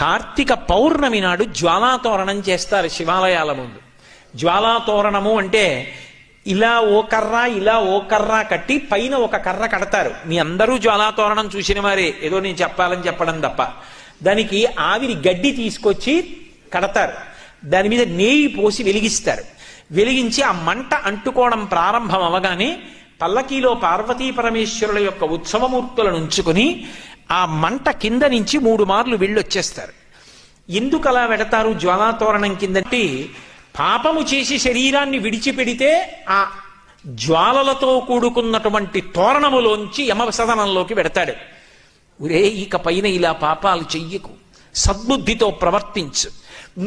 కార్తీక పౌర్ణమి నాడు జ్వాలాతోరణం చేస్తారు శివాలయాల ముందు. జ్వాలాతోరణము అంటే ఇలా ఓ కర్ర కట్టి పైన ఒక కర్ర కడతారు. మీ అందరూ జ్వాలాతోరణం చూసిన వారే, ఏదో నేను చెప్పాలని చెప్పడం తప్ప. దానికి ఆవిరి గడ్డి తీసుకొచ్చి కడతారు. దాని మీద నెయ్యి పోసి వెలిగిస్తారు. వెలిగించి ఆ మంట అంటుకోవడం ప్రారంభం అవగానే పల్లకీలో పార్వతీ పరమేశ్వరుల యొక్క ఉత్సవమూర్తులను ఉంచుకుని ఆ మంట కింద నుంచి 3 మార్లు వెళ్ళొచ్చేస్తారు. ఎందుకు అలా వెడతారు జ్వాలాతోరణం కిందంటే, పాపము చేసి శరీరాన్ని విడిచిపెడితే ఆ జ్వాలలతో కూడుకున్నటువంటి తోరణములోంచి యమసదనంలోకి వెడతాడు. ఒరే, ఇక పైన ఇలా పాపాలు చెయ్యకు, సద్బుద్ధితో ప్రవర్తించు,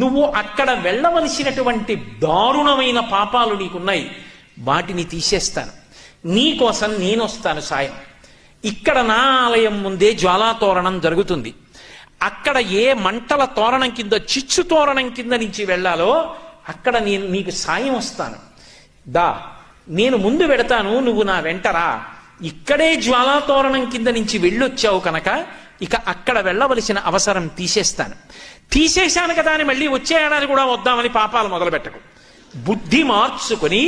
నువ్వు అక్కడ వెళ్ళవలసినటువంటి దారుణమైన పాపాలు నీకున్నాయి, వాటిని తీసేస్తాను, నీకోసం నేనొస్తాను సాయం. ఇక్కడ నా ఆలయం ముందే జ్వాలాతోరణం జరుగుతుంది. అక్కడ ఏ మంటల తోరణం కింద, చిచ్చు తోరణం కింద నుంచి వెళ్ళాలో అక్కడ నేను నీకు సాయం వస్తాను. దా, నేను ముందు వెడతాను, నువ్వు నా వెంటరా. ఇక్కడే జ్వాలాతోరణం కింద నుంచి వెళ్ళొచ్చావు కనుక ఇక అక్కడ వెళ్ళవలసిన అవసరం తీసేశాను కదా అని మళ్ళీ వచ్చే ఏడాది కూడా వద్దామని పాపాలు మొదలుపెట్టకు. బుద్ధి మార్చుకొని,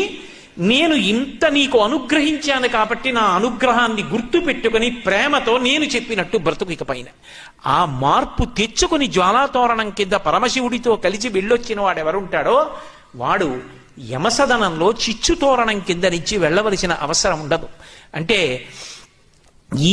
నేను ఇంత నీకు అనుగ్రహించాను కాబట్టి నా అనుగ్రహాన్ని గుర్తు పెట్టుకుని ప్రేమతో నేను చెప్పినట్టు బ్రతుకు. ఇక పైన ఆ మార్పు తెచ్చుకుని జ్వాలాతోరణం కింద పరమశివుడితో కలిసి వెళ్ళొచ్చిన వాడెవరుంటాడో వాడు యమసదనంలో చిచ్చు తోరణం కింద నుంచి వెళ్ళవలసిన అవసరం ఉండదు. అంటే ఈ